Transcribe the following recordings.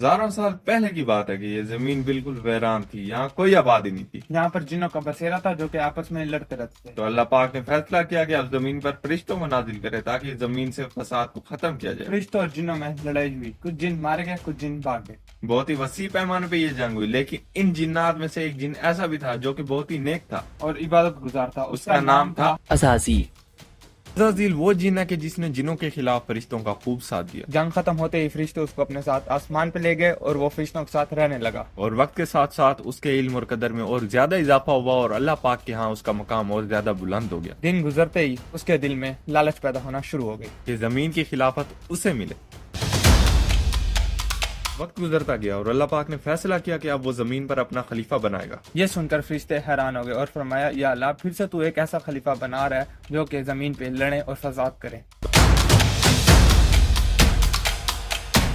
हजारों साल पहले की बात है कि ये जमीन बिल्कुल वीरान थी, यहाँ कोई आबादी नहीं थी। यहाँ पर जिन्नों का बसेरा था जो कि आपस में लड़ते रहते थे। तो अल्लाह पाक ने फैसला किया कि अब जमीन पर फरिश्तों को नाजिल करे ताकि जमीन से फसाद को खत्म किया जाए। फरिश्तों और जिन्नों में लड़ाई हुई, कुछ जिन मारे गए, कुछ जिन भाग गए। बहुत ही वसी पैमाने पे ये जंग हुई, लेकिन इन जिन्नात में से एक जिन ऐसा भी था जो कि बहुत ही नेक था और इबादत गुजार था। उसका नाम था अज़ाज़ील। अज़ाज़ील। वो जिन है कि जिसने जिनों के खिलाफ फरिश्तों का खूब साथ दिया। जंग खत्म होते ही फरिश्ते उसको अपने साथ आसमान पे ले गए और वो फरिश्तों के साथ रहने लगा। और वक्त के साथ साथ उसके इल्म और कदर में और ज्यादा इजाफा हुआ और अल्लाह पाक के यहाँ उसका मकाम और ज्यादा बुलंद हो गया दिन गुजरते ही उसके दिल में लालच पैदा होना शुरू हो गई कि जमीन की खिलाफत उसे मिले। वक्त गुजरता गया और अल्लाह पाक ने फैसला किया कि अब वो जमीन पर अपना खलीफा बनाएगा। ये सुनकर फरिश्ते हैरान हो गए और फरमाया, या अल्लाह, फिर से तू एक ऐसा खलीफा बना रहा है जो कि जमीन पे लड़े और फसाद करे।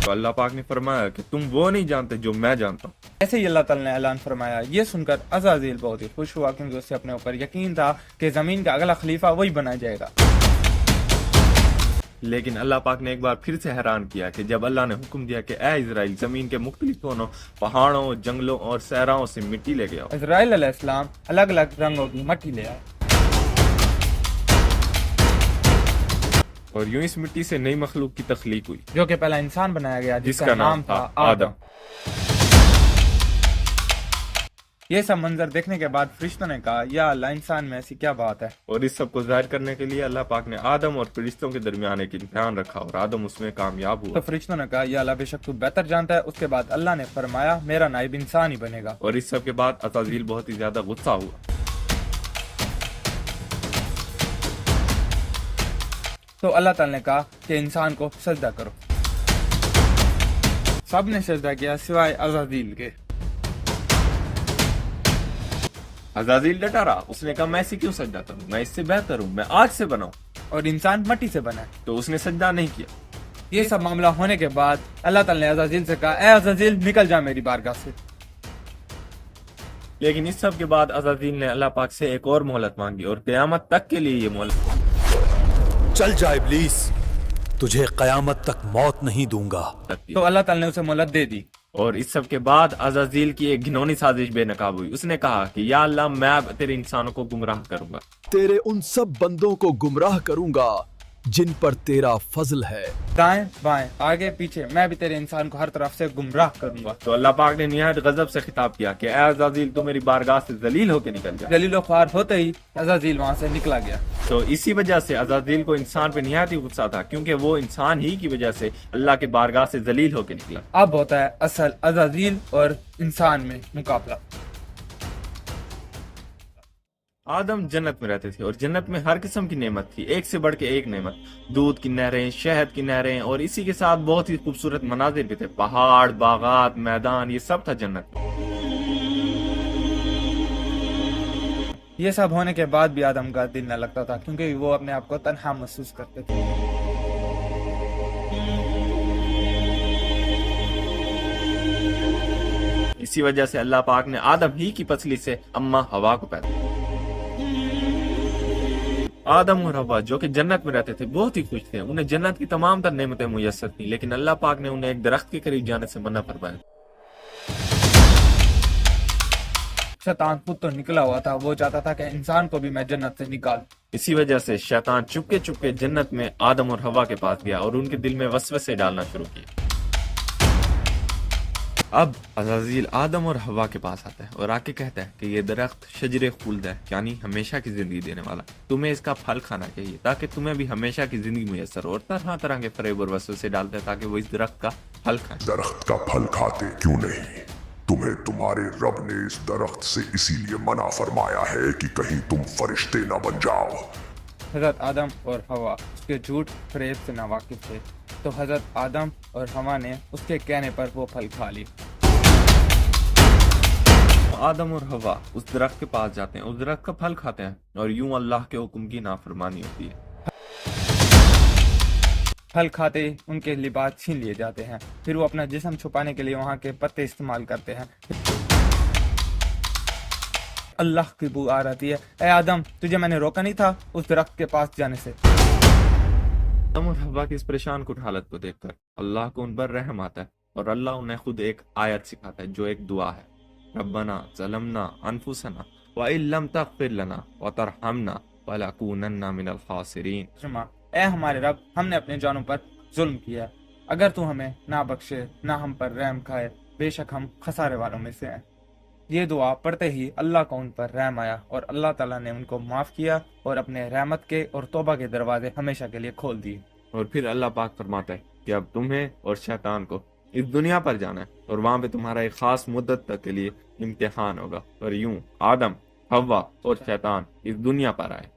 तो अल्लाह पाक ने फरमाया कि तुम वो नहीं जानते जो मैं जानता हूँ। ऐसे ही अल्लाह ताला ने ऐलान फरमाया। ये सुनकर अज़ाज़ील बहुत ही खुश हुआ क्योंकि उससे अपने ऊपर यकीन था कि जमीन का अगला खलीफा वही बनाया जाएगा। लेकिन अल्लाह पाक ने एक बार फिर से हैरान किया कि जब अल्लाह ने हुक्म दिया कि ए इजराइल, जमीन के मुख्तलिफ कोनों, पहाड़ों, जंगलों और सहराओं से मिट्टी ले गया। इज़राइल अलैहिस्सलाम अलग अलग रंगों की मिट्टी ले आए और यूं इस मिट्टी से नई मखलूक की तख्लीक हुई जो कि पहला इंसान बनाया गया जिसका नाम था आदम। ये सब मंजर देखने के बाद फरिश्तों ने कहा, या अल्लाह, इंसान में ऐसी क्या बात है। और इस सब को जाहिर करने के लिए अल्लाह पाक ने आदम और फरिश्तों के दरमियान एक इम्तिहान रखा और आदम उसमें कामयाब हुआ। तो फरिश्तों ने कहा, या अल्लाह, बेशक तू बेहतर जानता है। उसके बाद अल्लाह ने फरमाया, मेरा नाइब इंसान ही बनेगा। और इस सब के बाद अज़ाज़ील बहुत ही ज्यादा गुस्सा हुआ। तो अल्लाह ताला ने कहा कि इंसान को सजदा करो। सब ने सजदा किया सिवाय अज़ाज़ील के। अज़ाज़ील डटा रहा, उसने कहा मैं इसे क्यों सजदा करूं, मैं इससे बेहतर हूं, मैं आग से बना हूं। और इंसान मिट्टी से बना है। तो उसने सजदा नहीं किया। ये सब मामला होने के बाद अल्लाह ताला ने अज़ाज़ील से कहा, ए अज़ाज़ील, निकल जा मेरी बारगाह से। लेकिन इस सब के बाद अज़ाज़ील ने अल्लाह पाक से एक और मोहलत मांगी और क़यामत तक के लिए ये मोहलत। चल जा इब्लीस, तुझे क़यामत तक मौत नहीं दूंगा। तो अल्लाह ताला ने उसे मोहलत दे दी। और इस सब के बाद अज़ाज़ील की एक घिनौनी साजिश बेनकाब हुई। उसने कहा कि या अल्लाह, मैं अब तेरे इंसानों को गुमराह करूंगा। तेरे उन सब बंदों को गुमराह करूंगा जिन पर तेरा फजल है। दाएं बाएं आगे पीछे मैं भी तेरे इंसान को हर तरफ से गुमराह करूंगा। तो अल्लाह पाक ने निहायत गजब से खिताब किया कि ए अज़ाज़ील, तू मेरी बारगाह से जलील होकर निकल जा। जलीलो ख्वार होते ही अज़ाज़ील वहां से निकला गया। तो इसी वजह से अज़ाज़ील को इंसान पे निहायत ही गुस्सा था, क्योंकि वो इंसान ही की वजह से अल्लाह के बारगाह से जलील होकर निकला। अब होता है असल अज़ाज़ील और इंसान में मुकाबला। आदम जन्नत में रहते थे और जन्नत में हर किस्म की नेमत थी, एक से बढ़ के एक नेमत। दूध की नहरें, शहद की नहरें और इसी के साथ बहुत ही खूबसूरत मनाजिर भी थे। पहाड़, बागात, मैदान, ये सब था जन्नत में। ये सब होने के बाद भी आदम का दिल न लगता था क्योंकि वो अपने आप को तन्हा महसूस करते थे। इसी वजह से अल्लाह पाक ने आदम ही की पसली से अम्मा हवा को पैदा किया। आदम और हवा जो कि जन्नत में रहते थे बहुत ही खुश थे, उन्हें जन्नत की तमाम तर नेमतें मुयस्सर थी, लेकिन अल्लाह पाक ने उन्हें एक दरख्त के करीब जाने से मना फरमाया। शैतान खुद तो निकला हुआ था, वो चाहता था कि इंसान को भी मैं जन्नत से निकाल। इसी वजह से शैतान चुपके चुपके जन्नत में आदम और हवा के पास गया और उनके दिल में वसवसे डालना शुरू किया। अब अज़ाज़ील आदम और हवा के पास आता है और आके कहता है कि ये दरख्त शजरे खुल्द है, यानी हमेशा की जिंदगी देने वाला, तुम्हें इसका फल खाना चाहिए ताकि तुम्हें भी हमेशा की जिंदगी मुयस्सर हो। और तरह तरह के फरेब और वसवसे डालते हैं ताकि वो इस दरख्त का फल खाएं। दरख्त का फल खाते क्यों नहीं? तुम्हें तुम्हारे रब ने इस दरख्त से इसीलिए मना फरमाया है कि कहीं तुम फरिश्ते न बन जाओ। हजरत आदम और हवा उसके झूठ फरेब से नावाकिफ थे, तो हजरत आदम और हवा ने उसके कहने पर वो फल खा ली। आदम और हवा उस दरख्त के पास जाते हैं, उस दरख्त का फल खाते हैं और यूं अल्लाह के हुक्म की नाफरमानी होती है। फल खाते ही उनके लिबास छीन लिए जाते हैं, फिर वो अपना जिस्म छुपाने के लिए वहाँ के पत्ते इस्तेमाल करते हैं। अल्लाह की बू आ रही है, ए आदम, तुझे मैंने रोका नहीं था उस दरख्त के पास जाने से। आदम और हवा की इस परेशान कुन हालत को देखकर अल्लाह को उन पर रहम आता है اور اللہ انہیں خود ایک آیت سکھاتا ہے جو ایک دعا ہے، ربنا ظلمنا انفسنا وَإِن لَّمْ تَغْفِرْ لَنَا وَتَرْحَمْنَا وَلَنَكُونَنَّ مِنَ الْخَاسِرِينَ۔ ترجمہ: اے ہمارے رب، ہم نے اپنے جانوں پر ظلم کیا، اگر تو ہمیں نہ بخشے نہ ہم پر رحم کھائے، بے شک ہم خسارے والوں میں سے ہیں۔ یہ دعا پڑھتے ہی اللہ کو ان پر رحم آیا اور اللہ تعالیٰ نے ان کو معاف کیا اور اپنے رحمت کے اور توبہ کے دروازے ہمیشہ کے لیے کھول دیے۔ اور پھر اللہ پاک فرماتا ہے کہ اب تمہیں اور شیطان کو اس دنیا پر جانا ہے اور وہاں پہ تمہارا ایک خاص مدت تک کے لیے امتحان ہوگا، اور یوں آدم، حوا اور شیطان اس دنیا پر آئے